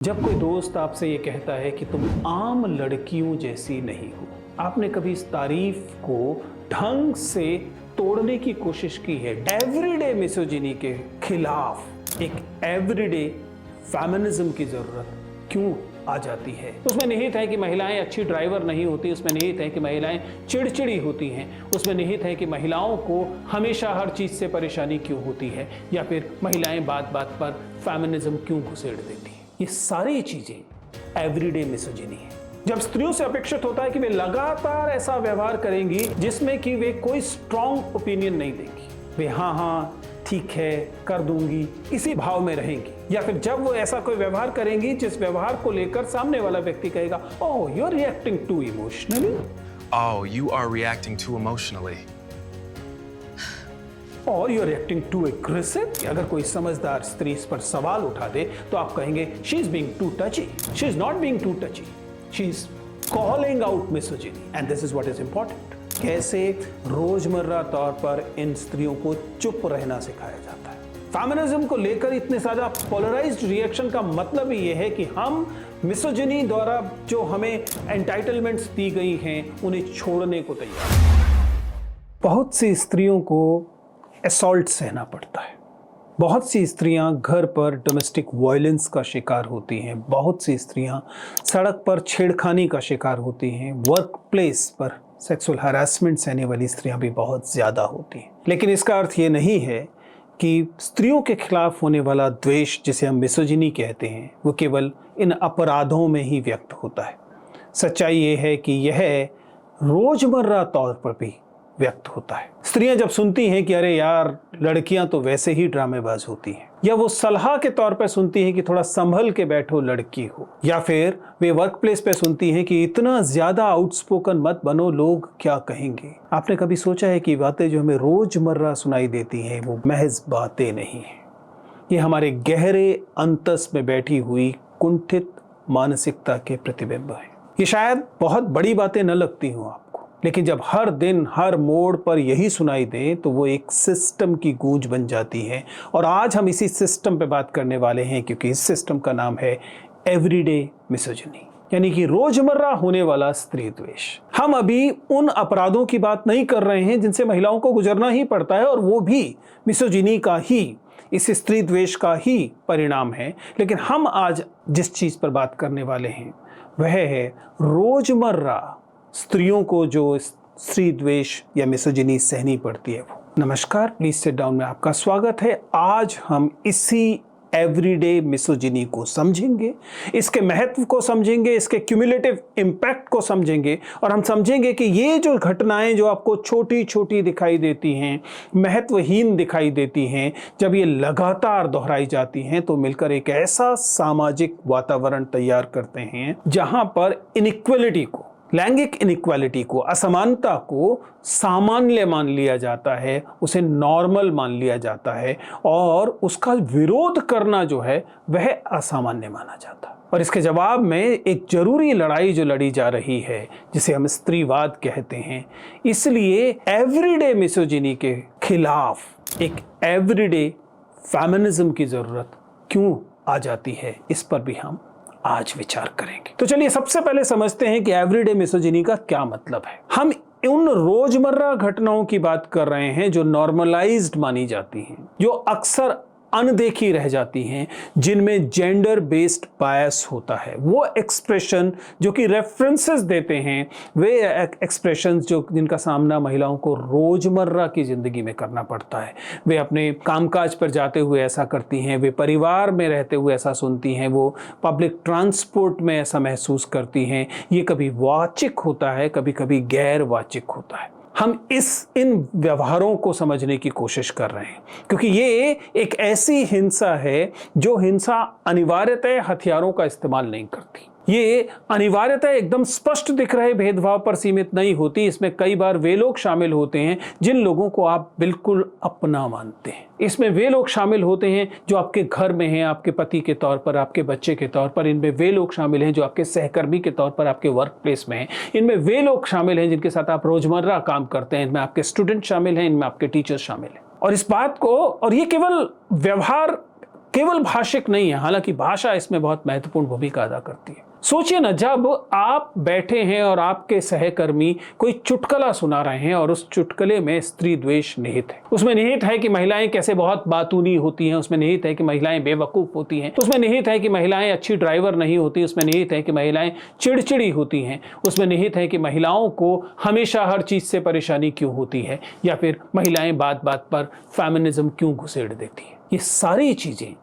जब कोई दोस्त आपसे ये कहता है कि तुम आम लड़कियों जैसी नहीं हो, आपने कभी इस तारीफ को ढंग से तोड़ने की कोशिश की है? एवरीडे मिसोजिनी के खिलाफ एक एवरीडे फेमिनिज्म की जरूरत क्यों आ जाती है? उसमें निहित है कि महिलाएं अच्छी ड्राइवर नहीं होती, उसमें निहित है कि महिलाएं चिड़चिड़ी होती हैं, उसमें निहित है कि महिलाओं को हमेशा हर चीज से परेशानी क्यों होती है, या फिर महिलाएं बात बात पर फेमिनिज्म क्यों घुसेड़ देती हैं। ये सारी चीजें एवरीडे मिसोजिनी है। जब स्त्रियों से अपेक्षित होता है कि वे लगातार ऐसा व्यवहार करेंगी जिसमें कि वे कोई स्ट्रॉन्ग ओपिनियन नहीं देंगी, वे हाँ हाँ ठीक है कर दूंगी इसी भाव में रहेंगी, या फिर जब वो ऐसा कोई व्यवहार करेंगी जिस व्यवहार को लेकर सामने वाला व्यक्ति कहेगा, oh you are reacting too emotionally, Oh, you are reacting too emotionally. और you are reacting too aggressive. अगर कोई समझदार स्त्री इस पर सवाल उठा दे तो आप कहेंगे she is being too touchy, she is not being too touchy, she is calling out misogyny, and this is what is important. कैसे रोजमर्रा तौर पर इन स्त्रियों को चुप रहना सिखाया जाता है। फेमिनिज्म को लेकर इतने सारा पोलराइज्ड रिएक्शन का मतलब ही यह है कि हम मिसोजिनी द्वारा जो हमें एंटाइटलमेंट्स दी गई हैं उन्हें छोड़ने को तैयार हैं। बहुत सी स्त्रियों को असॉल्ट सहना पड़ता है, बहुत सी स्त्रियां घर पर डोमेस्टिक वायलेंस का शिकार होती हैं, बहुत सी स्त्रियां सड़क पर छेड़खानी का शिकार होती हैं, वर्क प्लेस पर सेक्सुअल हरासमेंट सहने वाली स्त्रियां भी बहुत ज़्यादा होती हैं। लेकिन इसका अर्थ ये नहीं है कि स्त्रियों के खिलाफ होने वाला द्वेष, जिसे हम मिसोजिनी कहते हैं, वो केवल इन अपराधों में ही व्यक्त होता है। सच्चाई ये है कि यह रोजमर्रा तौर पर भी व्यक्त होता है। स्त्रियां जब सुनती हैं कि अरे यार लड़कियां तो वैसे ही ड्रामेबाज होती हैं, या वो सलाह के तौर पर सुनती हैं कि थोड़ा संभल के बैठो लड़की हो, या फिर वे वर्क प्लेस पे सुनती हैं कि इतना ज्यादा आउटस्पोकन मत बनो, लोग क्या कहेंगे। आपने कभी सोचा है कि बातें जो हमें रोजमर्रा सुनाई देती हैं वो महज बातें नहीं हैं, ये हमारे गहरे अंतस में बैठी हुई कुंठित मानसिकता के प्रतिबिंब हैं। ये शायद बहुत बड़ी बातें न लगती हों आपको, लेकिन जब हर दिन हर मोड़ पर यही सुनाई दे तो वो एक सिस्टम की गूंज बन जाती है। और आज हम इसी सिस्टम पे बात करने वाले हैं, क्योंकि इस सिस्टम का नाम है एवरीडे मिसोजिनी, यानी कि रोजमर्रा होने वाला स्त्री द्वेष। हम अभी उन अपराधों की बात नहीं कर रहे हैं जिनसे महिलाओं को गुजरना ही पड़ता है, और वो भी मिसोजिनी का ही, इस स्त्री द्वेष का ही परिणाम है। लेकिन हम आज जिस चीज पर बात करने वाले हैं वह है रोजमर्रा स्त्रियों को जो स्त्री द्वेष या मिसोजिनी सहनी पड़ती है वो। नमस्कार, प्लीज सिट डाउन में आपका स्वागत है। आज हम इसी एवरीडे मिसोजिनी को समझेंगे, इसके महत्व को समझेंगे, इसके क्यूमुलेटिव इम्पैक्ट को समझेंगे, और हम समझेंगे कि ये जो घटनाएं जो आपको छोटी छोटी दिखाई देती हैं, महत्वहीन दिखाई देती हैं, जब ये लगातार दोहराई जाती हैं तो मिलकर एक ऐसा सामाजिक वातावरण तैयार करते हैं जहां पर इनइक्वालिटी को, लैंगिक इनइक्वालिटी को, असमानता को सामान्य मान लिया जाता है, उसे नॉर्मल मान लिया जाता है, और उसका विरोध करना जो है वह असामान्य माना जाता है। और इसके जवाब में एक जरूरी लड़ाई जो लड़ी जा रही है, जिसे हम स्त्रीवाद कहते हैं। इसलिए एवरीडे मिसोजिनी के खिलाफ एक एवरीडे फेमिनिज्म की जरूरत क्यों आ जाती है, इस पर भी हम आज विचार करेंगे। तो चलिए सबसे पहले समझते हैं कि एवरीडे मिसोजिनी का क्या मतलब है। हम उन रोजमर्रा घटनाओं की बात कर रहे हैं जो नॉर्मलाइज्ड मानी जाती हैं, जो अक्सर अनदेखी रह जाती हैं, जिनमें जेंडर बेस्ड बायस होता है। वो एक्सप्रेशन जो कि रेफरेंसेस देते हैं, वे एक्सप्रेशंस जो जिनका सामना महिलाओं को रोजमर्रा की जिंदगी में करना पड़ता है। वे अपने कामकाज पर जाते हुए ऐसा करती हैं, वे परिवार में रहते हुए ऐसा सुनती हैं, वो पब्लिक ट्रांसपोर्ट में ऐसा महसूस करती हैं। ये कभी वाचिक होता है, कभी कभी गैर वाचिक होता है। हम इन व्यवहारों को समझने की कोशिश कर रहे हैं, क्योंकि ये एक ऐसी हिंसा है जो हिंसा अनिवार्यतः हथियारों का इस्तेमाल नहीं करती। ये अनिवार्यतः एकदम स्पष्ट दिख रहे भेदभाव पर सीमित नहीं होती। इसमें कई बार वे लोग शामिल होते हैं जिन लोगों को आप बिल्कुल अपना मानते हैं। इसमें वे लोग शामिल होते हैं जो आपके घर में हैं, आपके पति के तौर पर, आपके बच्चे के तौर पर। इनमें वे लोग शामिल हैं जो आपके सहकर्मी के तौर पर आपके वर्क प्लेस में हैं। इनमें वे लोग शामिल हैं जिनके साथ आप रोजमर्रा काम करते हैं। इनमें आपके स्टूडेंट शामिल हैं, इनमें आपके टीचर्स शामिल हैं। और इस बात को, और ये केवल व्यवहार केवल भाषिक नहीं है, हालांकि भाषा इसमें बहुत महत्वपूर्ण भूमिका अदा करती है। सोचिए ना, जब आप बैठे हैं और आपके सहकर्मी कोई चुटकुला सुना रहे हैं और उस चुटकुले में स्त्री द्वेष निहित है, उसमें निहित है कि महिलाएं कैसे बहुत बातूनी होती हैं, उसमें निहित है कि महिलाएं बेवकूफ़ होती हैं, उसमें निहित है कि महिलाएं अच्छी ड्राइवर नहीं होती, उसमें निहित है कि महिलाएं चिड़चिड़ी होती हैं, उसमें निहित है कि महिलाओं को हमेशा हर चीज़ से परेशानी क्यों होती है, या फिर महिलाएं बात बात पर फेमिनिज्म क्यों घुसेड़ देती हैं। ये सारी चीज़ें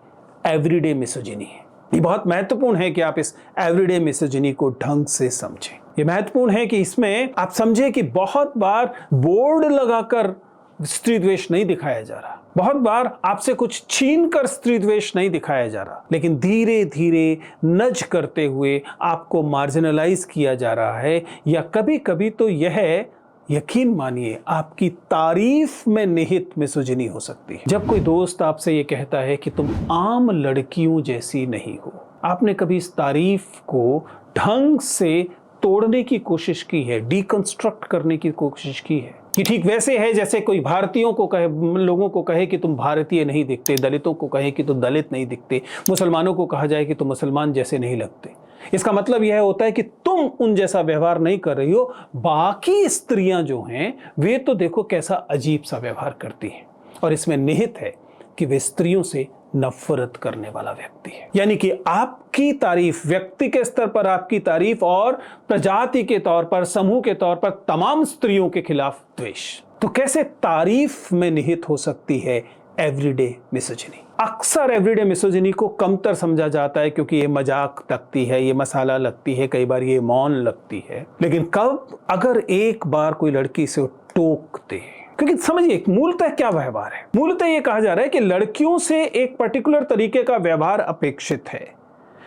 एवरीडे मिसोजिनी है। ये बहुत महत्वपूर्ण है कि आप इस एवरीडे मिसोजिनी को ढंग से समझें। ये महत्वपूर्ण है कि इसमें आप समझें कि बहुत बार बोर्ड लगाकर स्त्री द्वेष नहीं दिखाया जा रहा, बहुत बार आपसे कुछ छीन कर स्त्री द्वेष नहीं दिखाया जा रहा, लेकिन धीरे धीरे नज करते हुए आपको मार्जिनलाइज किया जा रहा है, या कभी कभी तो यह यकीन मानिए आपकी तारीफ में निहित मिसोजिनी हो सकती है। जब कोई दोस्त आपसे ये कहता है कि तुम आम लड़कियों जैसी नहीं हो, आपने कभी इस तारीफ को ढंग से तोड़ने की कोशिश की है, डिकंस्ट्रक्ट करने की कोशिश की है कि ठीक वैसे है जैसे कोई भारतीयों को कहे, लोगों को कहे कि तुम भारतीय नहीं दिखते, दलितों को कहे कि तुम दलित नहीं दिखते, मुसलमानों को कहा जाए कि तुम मुसलमान जैसे नहीं लगते। इसका मतलब यह होता है कि तुम उन जैसा व्यवहार नहीं कर रही हो, बाकी स्त्रियां जो हैं वे तो देखो कैसा अजीब सा व्यवहार करती हैं। और इसमें निहित है कि वे स्त्रियों से नफरत करने वाला व्यक्ति है। यानी कि आपकी तारीफ, व्यक्ति के स्तर पर आपकी तारीफ, और प्रजाति के तौर पर, समूह के तौर पर तमाम स्त्रियों के खिलाफ द्वेष। तो कैसे तारीफ में निहित हो सकती है एवरीडे मिसोजिनी? अक्सर एवरीडे मिसोजिनी को कमतर समझा जाता है क्योंकि ये मजाक लगती है, ये मसाला लगती है, कई बार ये मौन लगती है। लेकिन कब अगर एक बार कोई लड़की से टोक दे, क्योंकि समझिए मूलतः क्या व्यवहार है, मूलतः ये कहा जा रहा है कि लड़कियों से एक पर्टिकुलर तरीके का व्यवहार अपेक्षित है,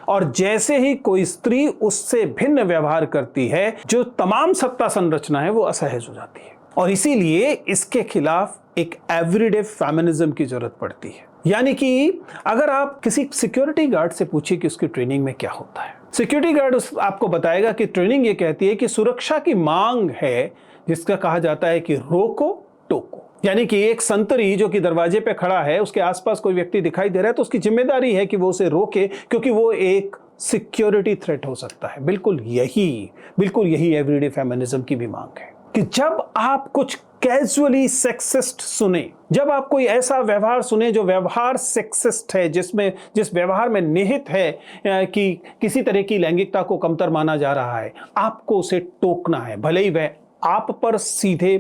और जैसे ही कोई स्त्री उससे भिन्न व्यवहार करती है, जो तमाम सत्ता संरचना है वो असहज हो जाती है। और इसीलिए इसके खिलाफ एक एवरीडे फेमिनिज्म की जरूरत पड़ती है। यानी कि अगर आप किसी सिक्योरिटी गार्ड से पूछिए कि उसकी ट्रेनिंग में क्या होता है, सिक्योरिटी गार्ड आपको बताएगा कि ट्रेनिंग ये कहती है कि सुरक्षा की मांग है, जिसका कहा जाता है कि रोको टोको। यानी कि एक संतरी जो कि दरवाजे पे खड़ा है, उसके आसपास कोई व्यक्ति दिखाई दे रहा है तो उसकी जिम्मेदारी है कि वो उसे रोके, क्योंकि वो एक सिक्योरिटी थ्रेट हो सकता है। बिल्कुल यही एवरीडे फेमिनिज्म की भी मांग है कि जब आप कुछ कैजुअली सेक्सिस्ट सुने, जब आप कोई ऐसा व्यवहार सुने जो व्यवहार सेक्सिस्ट है, जिस व्यवहार में निहित है कि किसी तरह की लैंगिकता को कमतर माना जा रहा है, आपको उसे टोकना है, भले ही वह आप पर सीधे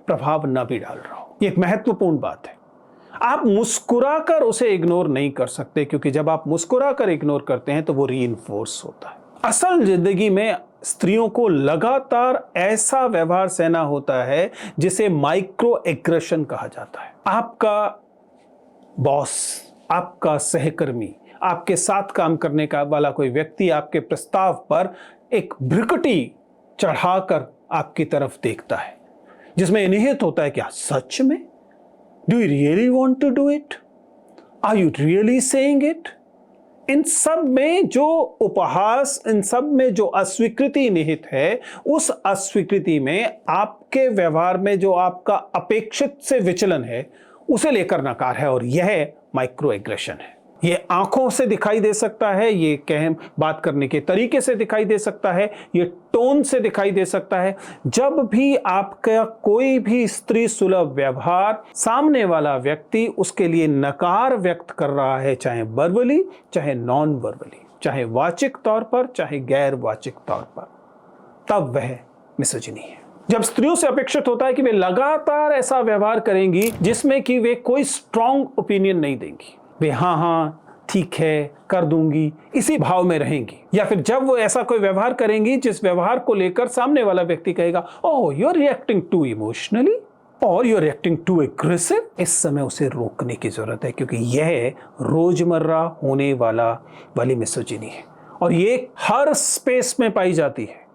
प्रभाव न भी डाल रहा हो। ये एक महत्वपूर्ण बात है। आप मुस्कुराकर उसे इग्नोर नहीं कर सकते, क्योंकि जब आप मुस्कुराकर इग्नोर करते हैं तो वो रीइंफोर्स होता है। असल जिंदगी में स्त्रियों को लगातार ऐसा व्यवहार सहना होता है जिसे माइक्रो एग्रेशन कहा जाता है। आपका बॉस, आपका सहकर्मी, आपके साथ काम करने का वाला कोई व्यक्ति आपके प्रस्ताव पर एक भ्रुकुटी चढ़ाकर आपकी तरफ देखता है, जिसमें निहित होता है क्या सच में? Do you really want to do it? Are you really saying it? इन सब में जो उपहास, इन सब में जो अस्वीकृति निहित है, उस अस्वीकृति में आपके व्यवहार में जो आपका अपेक्षित से विचलन है, उसे लेकर नकार है, और यह माइक्रो एग्रेशन है। ये आंखों से दिखाई दे सकता है, ये बात करने के तरीके से दिखाई दे सकता है, ये टोन से दिखाई दे सकता है। जब भी आपका कोई भी स्त्री सुलभ व्यवहार, सामने वाला व्यक्ति उसके लिए नकार व्यक्त कर रहा है, चाहे वर्बली, चाहे नॉन वर्बली, चाहे वाचिक तौर पर, चाहे गैर वाचिक तौर पर, तब वह मिसोजिनी है। जब स्त्रियों से अपेक्षित होता है कि वे लगातार ऐसा व्यवहार करेंगी जिसमें कि वे कोई स्ट्रॉन्ग ओपिनियन नहीं देंगी, वे हाँ ठीक है कर दूंगी, इसी भाव में रहेंगी, या फिर जब वो ऐसा कोई व्यवहार करेंगी जिस व्यवहार को लेकर सामने वाला व्यक्ति कहेगा oh you are reacting too emotionally और you are reacting too aggressive, इस समय उसे रोकने की जरूरत है, क्योंकि यह रोजमर्रा होने वाली मिसोजिनी है, और ये हर स्पेस में पाई जाती है।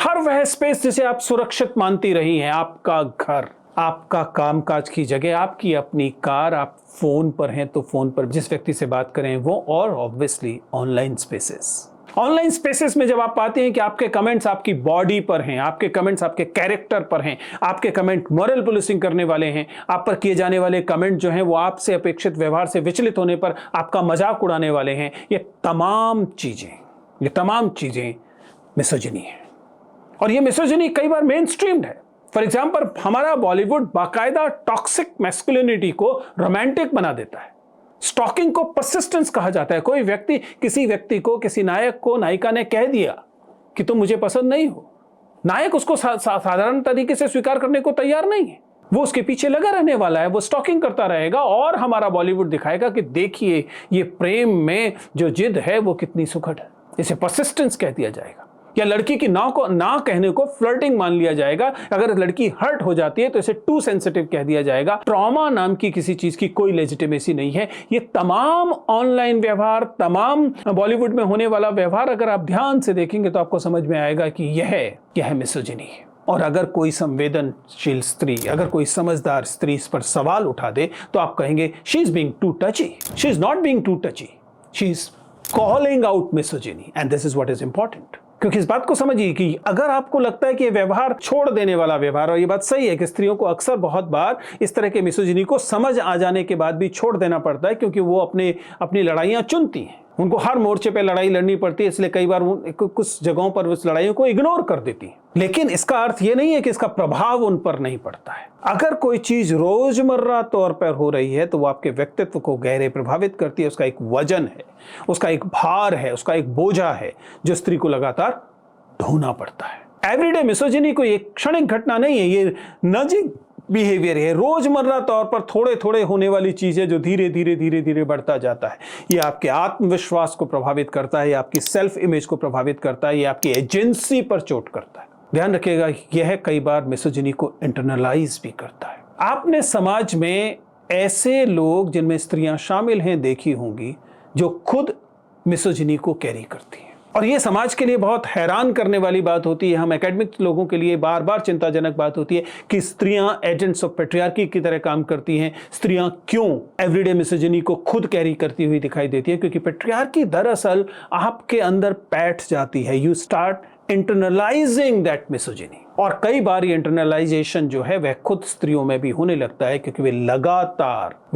हर वह स्पेस जिसे आप सुरक्षित मानती रही हैं, आपका घर, आपका कामकाज की जगह, आपकी अपनी कार, आप फोन पर हैं तो फोन पर जिस व्यक्ति से बात करें वो, और obviously online spaces. Online spaces में जब आप पाते हैं कि आपके कमेंट्स आपकी बॉडी पर हैं, आपके कमेंट्स आपके कैरेक्टर पर हैं, आपके कमेंट मॉरल पुलिसिंग करने वाले हैं, आप पर किए जाने वाले कमेंट जो हैं वो आपसे अपेक्षित व्यवहार से विचलित होने पर आपका मजाक उड़ाने वाले हैं, ये तमाम चीजें मिसोजिनी है। और ये मिसोजिनी कई बार मेन स्ट्रीम्ड है। फॉर एग्जाम्पल, हमारा बॉलीवुड बाकायदा टॉक्सिक मैस्कुलिनिटी को रोमांटिक बना देता है। स्टॉकिंग को परसिस्टेंस कहा जाता है। कोई व्यक्ति किसी व्यक्ति को, किसी नायक को, नायिका ने कह दिया कि तुम मुझे पसंद नहीं हो, नायक उसको साधारण तरीके से स्वीकार करने को तैयार नहीं है, वो उसके पीछे लगा रहने वाला है, वो स्टॉकिंग करता रहेगा और हमारा बॉलीवुड दिखाएगा कि देखिए ये प्रेम में जो जिद है वो कितनी सुखद है। इसे परसिस्टेंस कह दिया जाएगा। या लड़की की ना कहने को फ्लर्टिंग मान लिया जाएगा। अगर लड़की हर्ट हो जाती है तो इसे टू सेंसिटिव कह दिया जाएगा। ट्रॉमा नाम की किसी चीज की कोई लेजिटिमेसी नहीं है। ये तमाम ऑनलाइन व्यवहार, तमाम बॉलीवुड में होने वाला व्यवहार अगर आप ध्यान से देखेंगे तो आपको समझ में आएगा कि यह मिसोजिनी है। और अगर कोई संवेदनशील स्त्री, अगर कोई समझदार स्त्री इस पर सवाल उठा दे तो आप कहेंगे she is being too touchy, she is not being too touchy, she is calling out misogyny and this is what is important. क्योंकि इस बात को समझिए कि अगर आपको लगता है कि ये व्यवहार छोड़ देने वाला व्यवहार, और ये बात सही है कि स्त्रियों को अक्सर बहुत बार इस तरह के मिसोजिनी को समझ आ जाने के बाद भी छोड़ देना पड़ता है, क्योंकि वो अपनी लड़ाइयां चुनती हैं। उनको हर मोर्चे पे लड़ाई लड़नी पड़ती है, इसलिए कई बार कुछ जगहों पर उस लड़ाइयों को इग्नोर कर देती है। लेकिन इसका अर्थ ये नहीं है कि इसका प्रभाव उन पर नहीं पड़ता है। अगर कोई चीज रोजमर्रा तौर पर हो रही है तो वो आपके व्यक्तित्व को गहरे प्रभावित करती है। उसका एक वजन है, उसका एक भार है, उसका एक बोझा है जो स्त्री को लगातार ढोना पड़ता है। एवरीडे मिसोजिनी कोई एक क्षणिक घटना नहीं है, ये नजिक बिहेवियर है, रोजमर्रा तौर पर थोड़े थोड़े होने वाली चीज है जो धीरे धीरे बढ़ता जाता है। ये आपके आत्मविश्वास को प्रभावित करता है, ये आपकी सेल्फ इमेज को प्रभावित करता है, ये आपकी एजेंसी पर चोट करता है। ध्यान रखिएगा, यह कई बार मिसोजिनी को इंटरनलाइज भी करता है। आपने समाज में ऐसे लोग जिनमें स्त्रियां शामिल हैं देखी होंगी जो खुद मिसोजिनी को कैरी करती हैं, और ये समाज के लिए बहुत हैरान करने वाली बात होती है। हम एकेडमिक लोगों के लिए बार बार चिंताजनक बात होती है कि स्त्रियां एजेंट्स ऑफ पेट्रियार्की की तरह काम करती हैं। स्त्रियां क्यों एवरीडे मिसोजिनी को खुद कैरी करती हुई दिखाई देती है? क्योंकि पेट्रियार्की दरअसल आपके अंदर बैठ जाती है। You start internalising that misogyny, और कई बार ये इंटरनलाइजेशन जो है वह खुद स्त्रियों में भी होने लगता है, क्योंकि वे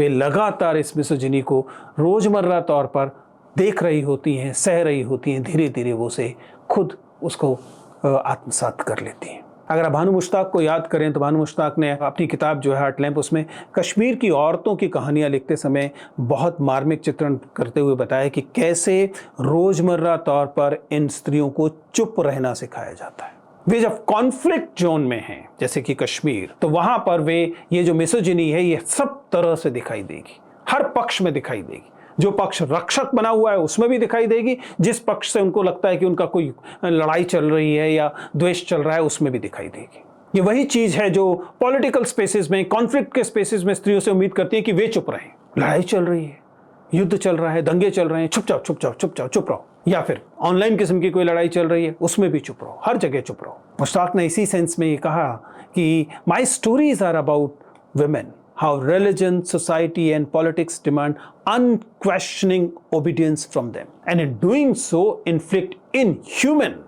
लगातार इस मिसोजिनी को रोजमर्रा तौर पर देख रही होती हैं, सह रही होती हैं। धीरे धीरे वो से खुद उसको आत्मसात कर लेती हैं। अगर आप भानु मुश्ताक को याद करें तो भानु मुश्ताक ने अपनी किताब जो है हार्ट लैम्प, उसमें कश्मीर की औरतों की कहानियां लिखते समय बहुत मार्मिक चित्रण करते हुए बताया कि कैसे रोजमर्रा तौर पर इन स्त्रियों को चुप रहना सिखाया जाता है। वे जब कॉन्फ्लिक्ट जोन में हैं, जैसे कि कश्मीर, तो वहां पर वे ये जो मिसोजिनी है ये सब तरह से दिखाई देगी, हर पक्ष में दिखाई देगी। जो पक्ष रक्षक बना हुआ है उसमें भी दिखाई देगी, जिस पक्ष से उनको लगता है कि उनका कोई लड़ाई चल रही है या द्वेष चल रहा है उसमें भी दिखाई देगी। ये वही चीज है जो पॉलिटिकल स्पेसेस में, कॉन्फ्लिक्ट के स्पेसेस में स्त्रियों से उम्मीद करती है कि वे चुप रहें। लड़ाई चल रही है, युद्ध चल रहा है, दंगे चल रहे हैं, चुप रहो। या फिर ऑनलाइन किस्म की कोई लड़ाई चल रही है, उसमें भी चुप रहो, हर जगह चुप रहो। मुश्ताक ने इसी सेंस में ये कहा कि my stories are about women, how religion, society and politics demand unquestioning obedience from them, and in doing so inflict inhuman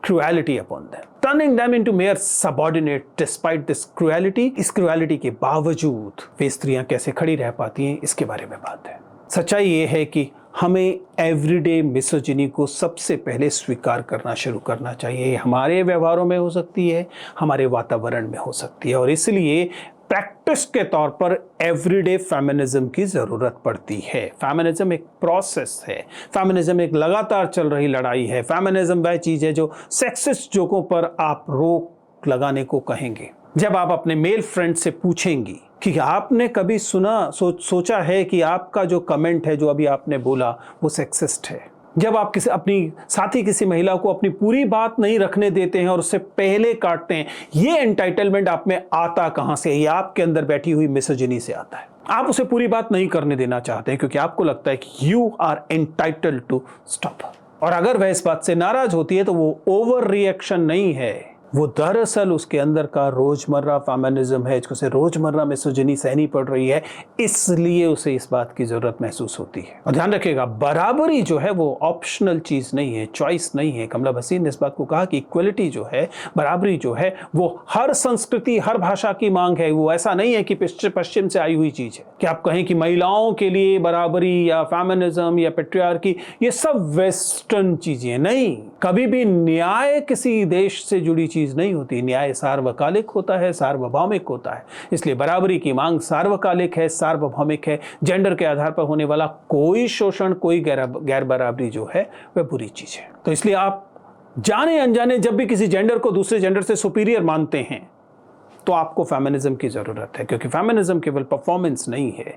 cruelty upon them, turning them into mere subordinate. Despite this cruelty, इस cruelty के बावजूद वे स्त्रियां कैसे खड़ी रह पाती हैं, इसके बारे में बात है। सच्चाई ये है कि हमें एवरीडे मिसोजिनी को सबसे पहले स्वीकार करना शुरू करना चाहिए। हमारे व्यवहारों में हो सकती है, हमारे वातावरण में हो सकती है, और इसलिए प्रैक्टिस के तौर पर एवरीडे फेमिनिज्म की जरूरत पड़ती है। फेमिनिज्म एक प्रोसेस है, फेमिनिज्म एक लगातार चल रही लड़ाई है। फेमिनिज्म वह चीज है जो सेक्सिस्ट जोकों पर आप रोक लगाने को कहेंगे। जब आप अपने मेल फ्रेंड से पूछेंगी कि आपने कभी सोचा है कि आपका जो कमेंट है, जो अभी आपने बोला, वो सेक्सिस्ट है। जब आप किसी महिला को अपनी पूरी बात नहीं रखने देते हैं और उससे पहले काटते हैं, ये एंटाइटलमेंट आप में आता कहां से? ये आपके अंदर बैठी हुई मिसोजिनी से आता है। आप उसे पूरी बात नहीं करने देना चाहते हैं क्योंकि आपको लगता है कि you are entitled to stop. और अगर वह इस बात से नाराज होती है तो वो ओवर रिएक्शन नहीं है, वो दरअसल उसके अंदर का रोजमर्रा फेमिनिज्म है, जिसे रोजमर्रा मिसोजिनी सहनी पड़ रही है, इसलिए उसे इस बात की जरूरत महसूस होती है। और ध्यान रखिएगा, बराबरी जो है वो ऑप्शनल चीज नहीं है, चॉइस नहीं है। कमला भसीन ने इस बात को कहा कि इक्वलिटी जो है, बराबरी जो है, वो हर संस्कृति, हर भाषा की मांग है। वो ऐसा नहीं है कि पश्चिम से आई हुई चीज है कि आप कहें कि महिलाओं के लिए बराबरी या फेमिनिज्म या पेट्रियार्की ये सब वेस्टर्न चीजें नहीं। कभी भी न्याय किसी देश से जुड़ी चीज नहीं होती। न्याय सार्वकालिक होता है, सार्वभौमिक होता है। इसलिए बराबरी की मांग सार्वकालिक है, सार्वभौमिक है। जेंडर के आधार पर होने वाला कोई शोषण, कोई गैर बराबरी जो है वह बुरी चीज है। तो इसलिए आप जाने अनजाने जब भी किसी जेंडर को दूसरे जेंडर से सुपीरियर मानते हैं तो आपको फेमिनिज्म की जरूरत है, क्योंकि फेमिनिज्म केवल परफॉर्मेंस नहीं है,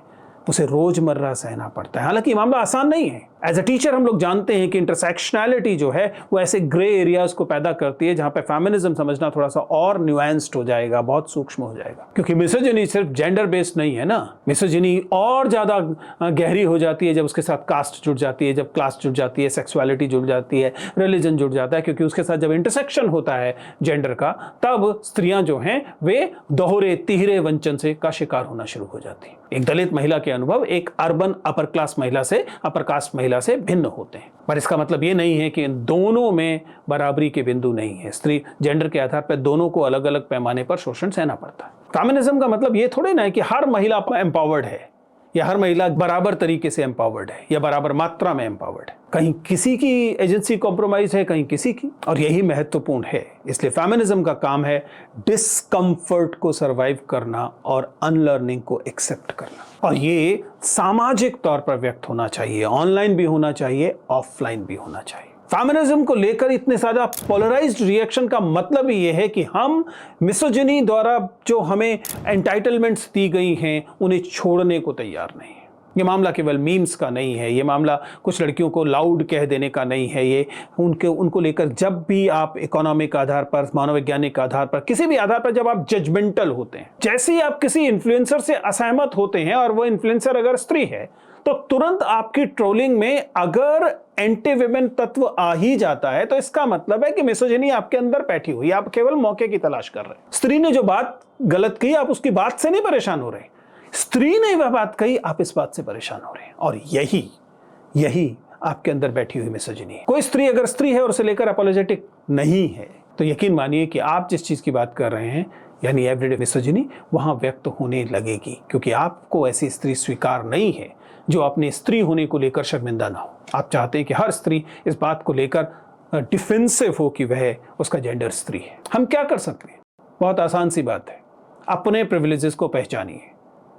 उसे रोजमर्रा सहना पड़ता है। हालांकि मामला आसान नहीं है। एज अ टीचर हम लोग जानते हैं कि इंटरसेक्शनैलिटी जो है वो ऐसे ग्रे एरियाज को पैदा करती है जहां पे फेमिनिज्म समझना थोड़ा सा और न्यूएंस्ड हो जाएगा, बहुत सूक्ष्म हो जाएगा। क्योंकि मिसोजिनी सिर्फ जेंडर बेस्ड नहीं है ना, मिसोजिनी और ज्यादा गहरी हो जाती है जब उसके साथ कास्ट जुड़ जाती है, जब क्लास जुड़ जाती है, सेक्सुअलिटी जुड़ जाती है, रिलीजन जुड़ जाता है। क्योंकि उसके साथ जब इंटरसेक्शन होता है जेंडर का, तब स्त्रियां जो हैं वे दोहरे तिहरे वंचन से का शिकार होना शुरू हो जाती है। एक दलित महिला के अनुभव एक अर्बन अपर क्लास महिला से, अपर कास्ट महिला से भिन्न होते हैं। पर इसका मतलब ये नहीं है कि इन दोनों में बराबरी के बिंदु नहीं है। स्त्री जेंडर के आधार पर दोनों को अलग अलग पैमाने पर शोषण सहना पड़ता है। फेमिनिज्म का मतलब ये थोड़े ना है कि हर महिला एम्पावर्ड है या हर महिला बराबर तरीके से एम्पावर्ड है या बराबर मात्रा में एम्पावर्ड है। कहीं किसी की एजेंसी कॉम्प्रोमाइज है, कहीं किसी की, और यही महत्वपूर्ण है। इसलिए फेमिनिज्म का काम है डिस्कम्फर्ट को सरवाइव करना और अनलर्निंग को एक्सेप्ट करना। और ये सामाजिक तौर पर व्यक्त होना चाहिए, ऑनलाइन भी होना चाहिए, ऑफलाइन भी होना चाहिए। फेमिनिज्म को लेकर इतने ज्यादा पोलराइज्ड रिएक्शन का मतलब ही यह है कि हम मिसोजिनी द्वारा जो हमें एंटाइटलमेंट्स दी गई हैं उन्हें छोड़ने को तैयार नहीं है। ये मामला केवल मीम्स का नहीं है, ये मामला कुछ लड़कियों को लाउड कह देने का नहीं है। ये उनको लेकर जब भी आप इकोनॉमिक आधार पर, मानववैज्ञानिक आधार पर, किसी भी आधार पर जब आप जजमेंटल होते हैं, जैसे ही आप किसी इन्फ्लुएंसर से असहमत होते हैं और वो इन्फ्लुएंसर अगर स्त्री है तो तुरंत आपकी ट्रोलिंग में अगर एंटी विमेन तत्व आ ही जाता है तो इसका मतलब है कि मिसोजिनी आपके अंदर बैठी हुई है। आप केवल मौके की तलाश कर रहे हैं। स्त्री ने जो बात गलत कही, आप उसकी बात से नहीं परेशान हो रहे, स्त्री ने वह बात कही, आप इस बात से परेशान हो रहे हैं। और यही आपके अंदर बैठी हुई मिसोजिनी है। कोई स्त्री अगर स्त्री है और उसे लेकर अपोलोजेटिक नहीं है तो यकीन मानिए कि आप जिस चीज की बात कर रहे हैं, यानी एवरीडे मिसोजिनी, वहां व्यक्त होने लगेगी। क्योंकि आपको ऐसी स्त्री स्वीकार नहीं है जो अपने स्त्री होने को लेकर शर्मिंदा ना हो। आप चाहते हैं कि हर स्त्री इस बात को लेकर डिफेंसिव हो कि वह उसका जेंडर स्त्री है। हम क्या कर सकते हैं? बहुत आसान सी बात है, अपने प्रिविलेजेस को पहचानिए,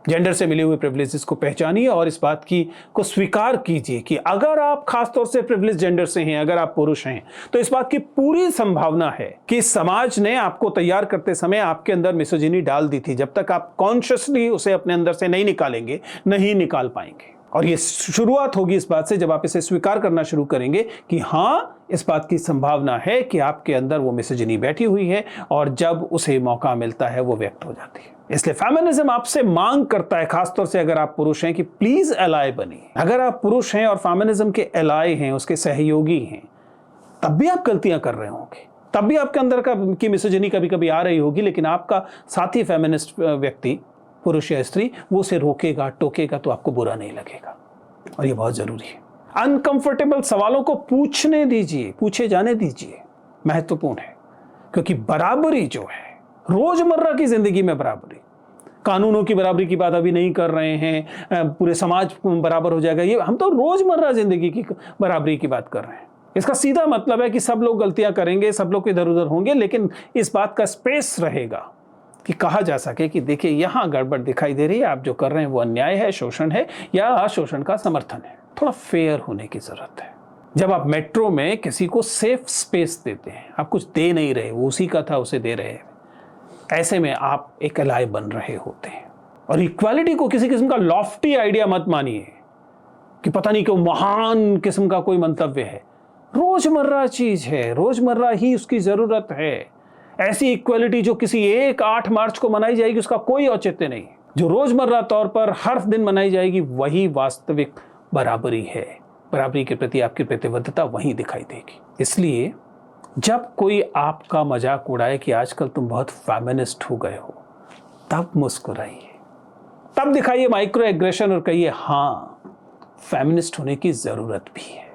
जेंडर से मिले हुए प्रिविलेजेस को पहचानिए और इस बात को स्वीकार कीजिए कि अगर आप खासतौर से प्रिविलेज जेंडर से हैं, अगर आप पुरुष हैं, तो इस बात की पूरी संभावना है कि समाज ने आपको तैयार करते समय आपके अंदर मिसोजिनी डाल दी थी। जब तक आप कॉन्शियसली उसे अपने अंदर से नहीं निकालेंगे, नहीं निकाल पाएंगे। और ये शुरुआत होगी इस बात से जब आप इसे स्वीकार करना शुरू करेंगे कि हाँ, इस बात की संभावना है कि आपके अंदर वो मिसोजिनी बैठी हुई है और जब उसे मौका मिलता है वो व्यक्त हो जाती है। इसलिए फेमिनिज्म आपसे मांग करता है, खासतौर से अगर आप पुरुष हैं, कि प्लीज एलाय बनिए। अगर आप पुरुष हैं और फेमिनिज्म के एलाय हैं, उसके सहयोगी हैं, तब भी आप गलतियां कर रहे होंगे, तब भी आपके अंदर की मिसोजिनी कभी कभी आ रही होगी, लेकिन आपका साथी फेमिनिस्ट व्यक्ति, पुरुष या स्त्री, वो उसे रोकेगा, टोकेगा तो आपको बुरा नहीं लगेगा। और ये बहुत जरूरी है। अनकंफर्टेबल सवालों को पूछने दीजिए, पूछे जाने दीजिए, महत्वपूर्ण है। क्योंकि बराबरी जो है, रोजमर्रा की जिंदगी में बराबरी, कानूनों की बराबरी की बात अभी नहीं कर रहे हैं, पूरे समाज बराबर हो जाएगा, ये हम तो रोजमर्रा जिंदगी की बराबरी की बात कर रहे हैं। इसका सीधा मतलब है कि सब लोग गलतियां करेंगे, सब लोग इधर उधर होंगे, लेकिन इस बात का स्पेस रहेगा कि कहा जा सके कि देखिए यहां गड़बड़ दिखाई दे रही है, आप जो कर रहे हैं वो अन्याय है, शोषण है या शोषण का समर्थन है। थोड़ा फेयर होने की जरूरत है। जब आप मेट्रो में किसी को सेफ स्पेस देते हैं, आप कुछ दे नहीं रहे, वो उसी का था उसे दे रहे हैं, ऐसे में आप एक एलाय बन रहे होते हैं। और इक्वालिटी को किसी किस्म का लॉफ्टी आइडिया मत मानिए कि पता नहीं क्यों महान किस्म का कोई मंतव्य है। रोजमर्रा चीज है, रोजमर्रा ही उसकी जरूरत है। ऐसी इक्वालिटी जो किसी 8 मार्च को मनाई जाएगी उसका कोई औचित्य नहीं। जो रोजमर्रा तौर पर हर दिन मनाई जाएगी वही वास्तविक बराबरी है। बराबरी के प्रति आपकी प्रतिबद्धता वहीं दिखाई देगी। इसलिए जब कोई आपका मजाक उड़ाए कि आजकल तुम बहुत फेमिनिस्ट हो गए हो, तब मुस्कुराइए, तब दिखाइए माइक्रो एग्रेशन और कहिए हाँ, फेमिनिस्ट होने की जरूरत भी है।